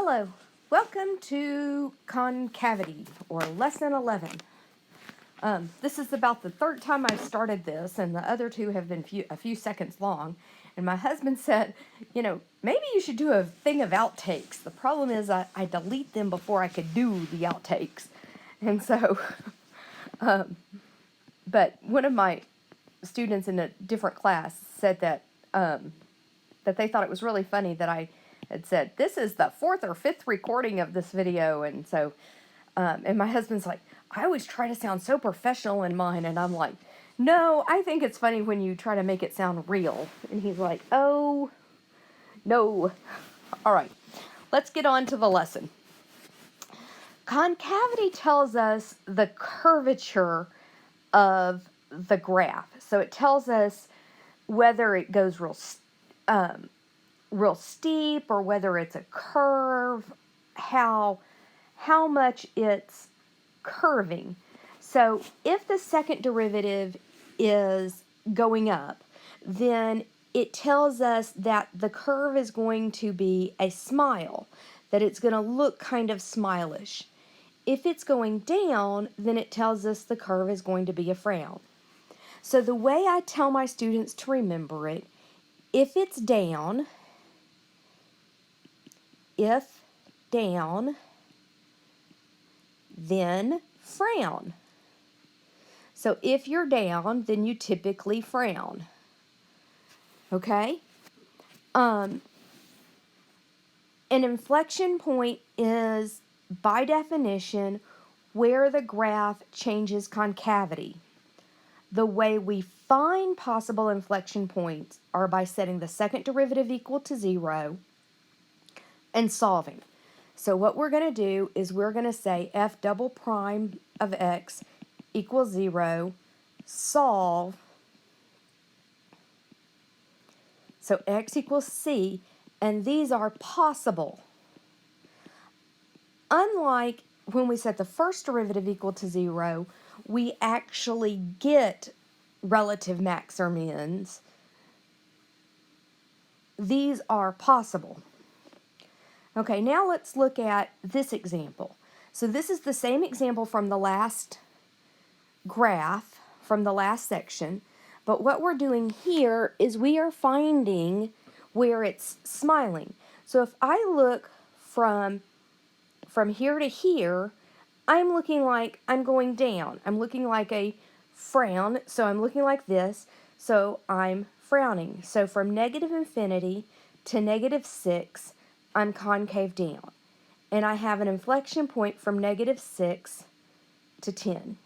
Hello, welcome to concavity, or lesson 11. This is about the third time I've started this, and the other two have been a few seconds long. And my husband said, maybe you should do a thing of outtakes. The problem is I delete them before I could do the outtakes. And so, but one of my students in a different class said that they thought it was really funny that I had said, this is the fourth or fifth recording of this video. And so, and my husband's like, I always try to sound so professional in mine. And I'm like, no, I think it's funny when you try to make it sound real. And he's like, oh, no. All right, let's get on to the lesson. Concavity tells us the curvature of the graph. So it tells us whether it goes real steep or whether it's a curve, how much it's curving. So if the second derivative is going up, then it tells us that the curve is going to be a smile, that it's going to look kind of smilish. If it's going down, then it tells us the curve is going to be a frown. So the way I tell my students to remember it, if it's down, if down, then frown. So if you're down, then you typically frown. Okay? An inflection point is, by definition, where the graph changes concavity. The way we find possible inflection points are by setting the second derivative equal to 0 and solving. So what we're going to do is we're going to say f double prime of x equals 0, solve. So x equals c, and these are possible. Unlike when we set the first derivative equal to 0, we actually get relative max or mins. These are possible. Okay, now let's look at this example. So this is the same example from the last graph, from the last section, but what we're doing here is we are finding where it's smiling. So if I look from here to here, I'm looking like I'm going down. I'm looking like a frown, so I'm looking like this, so I'm frowning. So from negative infinity to negative 6, I'm concave down. And I have an inflection point from negative 6 to 10.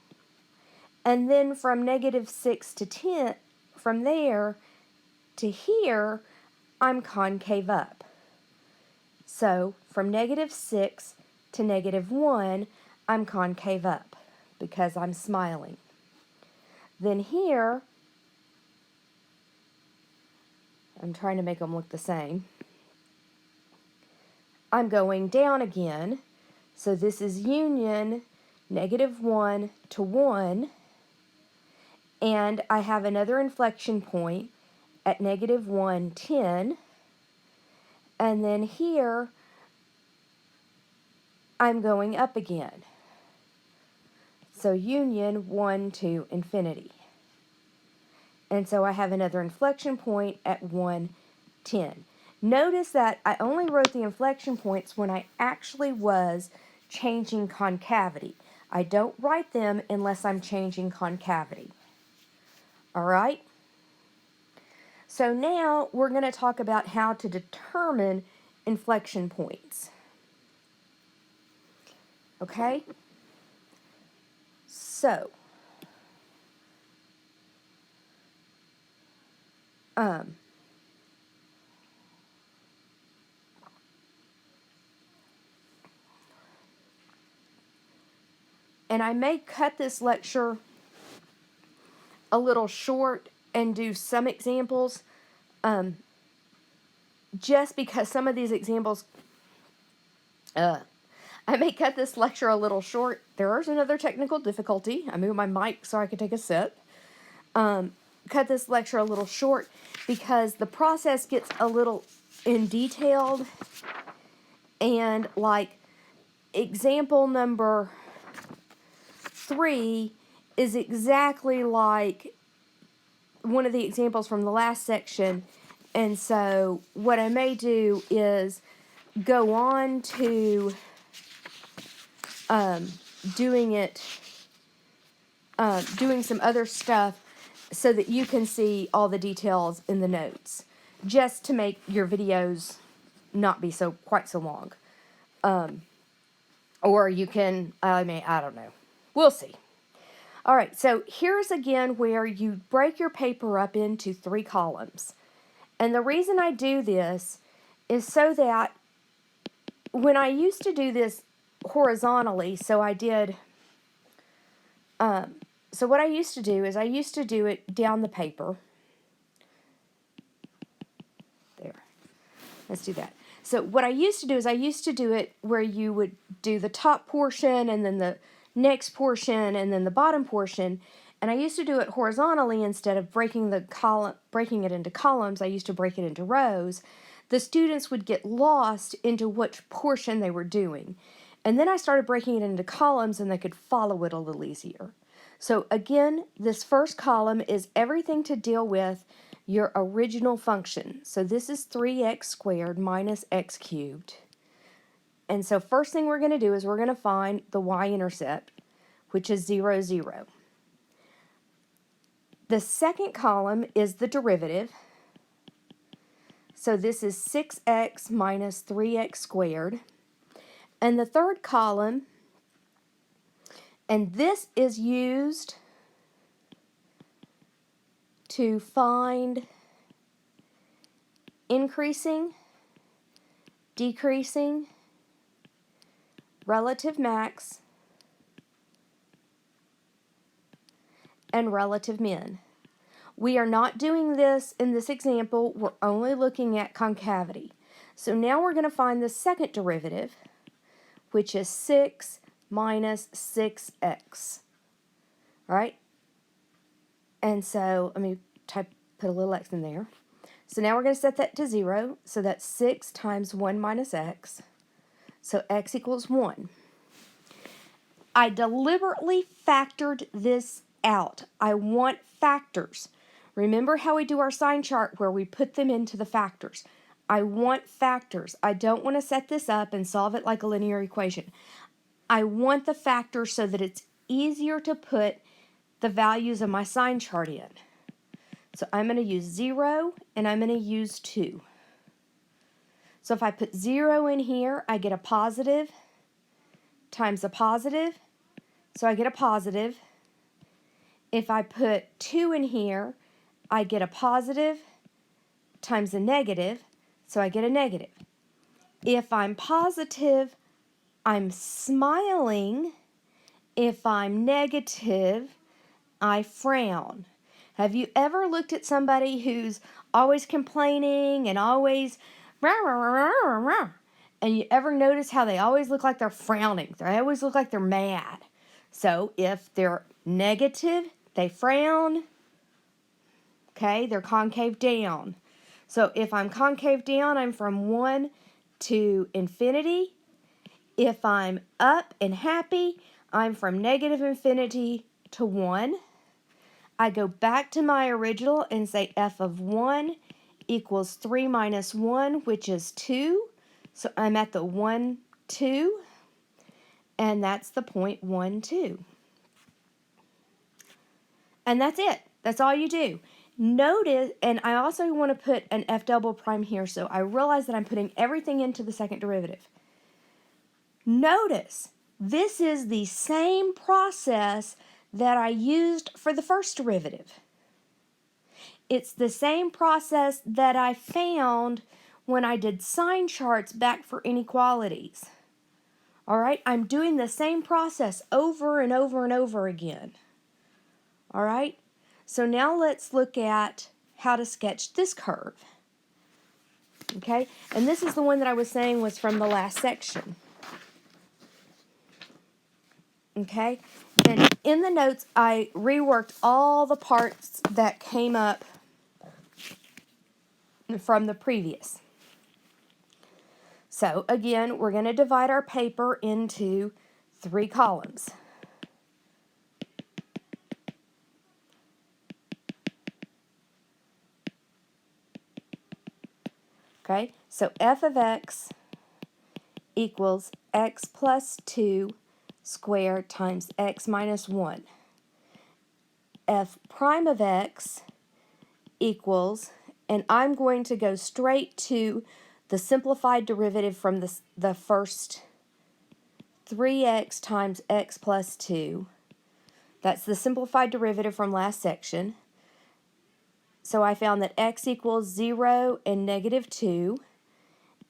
And then from negative 6 to 10, from there to here, I'm concave up. So from negative 6 to negative 1, I'm concave up because I'm smiling. Then here, I'm trying to make them look the same. I'm going down again. So this is union negative 1 to 1. And I have another inflection point at negative 1, 10. And then here, I'm going up again. So union 1 to infinity. And so I have another inflection point at 1, 10. Notice that I only wrote the inflection points when I actually was changing concavity. I don't write them unless I'm changing concavity. All right? So now we're going to talk about how to determine inflection points. Okay? So, and I may cut this lecture a little short and do some examples, just because some of these examples, I may cut this lecture a little short. There is another technical difficulty. I moved my mic so I could take a sip. Cut this lecture a little short because the process gets a little in detailed And like example number 3 is exactly like one of the examples from the last section. And so what I may do is go on to doing some other stuff so that you can see all the details in the notes, just to make your videos not be quite so long. Or you can, I don't know. We'll see. All right, so here's again where you break your paper up into 3 columns. And the reason I do this is so that when I used to do this horizontally, so what I used to do is I used to do it down the paper. There. Let's do that. So what I used to do is I used to do it where you would do the top portion and then the next portion and then the bottom portion. And I used to do it horizontally instead of breaking it into columns. I used to break it into rows. The students would get lost into which portion they were doing. And then I started breaking it into columns and they could follow it a little easier. So again, this first column is everything to deal with your original function. So this is 3x squared minus x cubed. And so first thing we're going to do is we're going to find the y-intercept, which is 0, 0. The second column is the derivative. So this is 6x minus 3x squared. And the third column, and this is used to find increasing, decreasing, relative max, and relative min. We are not doing this in this example. We're only looking at concavity. So now we're going to find the second derivative, which is 6 minus 6x. All right? And so let me put a little x in there. So now we're going to set that to 0. So that's 6 times 1 minus x. So x equals 1. I deliberately factored this out. I want factors. Remember how we do our sign chart where we put them into the factors. I want factors. I don't want to set this up and solve it like a linear equation. I want the factors so that it's easier to put the values of my sign chart in. So I'm going to use 0 and I'm going to use 2. So if I put 0 in here, I get a positive times a positive, so I get a positive. If I put 2 in here, I get a positive times a negative, so I get a negative. If I'm positive, I'm smiling. If I'm negative, I frown. Have you ever looked at somebody who's always complaining and always rah, rah, rah, rah, rah, and you ever notice how they always look like they're frowning? They always look like they're mad. So if they're negative, they frown. Okay, they're concave down. So if I'm concave down, I'm from 1 to infinity. If I'm up and happy, I'm from negative infinity to 1. I go back to my original and say f of 1 equals 3 minus 1, which is 2. So I'm at the 1, 2, and that's the point 1, 2. And that's it. That's all you do. Notice, and I also want to put an f double prime here, so I realize that I'm putting everything into the second derivative. Notice, this is the same process that I used for the first derivative. It's the same process that I found when I did sign charts back for inequalities. All right, I'm doing the same process over and over and over again. All right, so now let's look at how to sketch this curve. Okay, and this is the one that I was saying was from the last section. Okay, and in the notes, I reworked all the parts that came up from the previous. So again, we're going to divide our paper into 3 columns. Okay, so f of x equals x plus 2 squared times x minus 1. F prime of x equals, and I'm going to go straight to the simplified derivative from the first 3x times x plus 2. That's the simplified derivative from last section. So I found that x equals 0 and negative 2.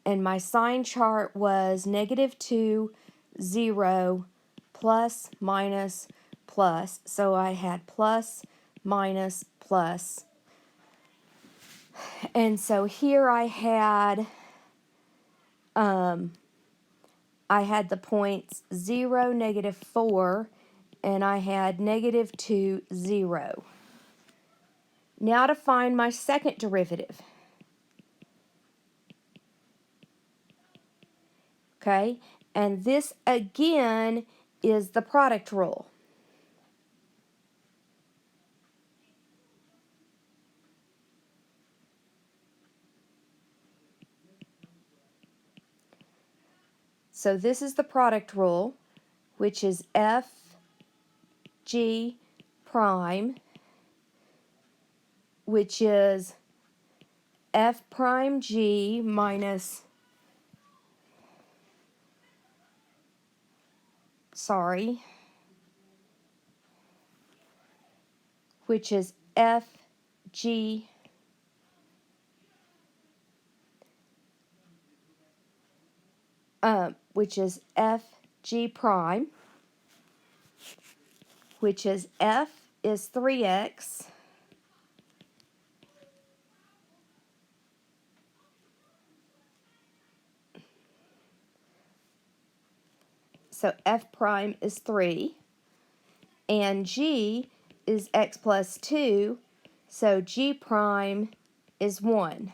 And my sign chart was negative 2, 0, plus, minus, plus. So I had plus, minus, plus. And so here I had the points 0, negative 4, and I had negative 2, 0. Now to find my second derivative. Okay, and this again is the product rule. So this is the product rule, which is f g prime, which is f prime g minus, which is f g which is f g prime, which is f is 3x, so f prime is 3, and g is x plus 2, so g prime is 1.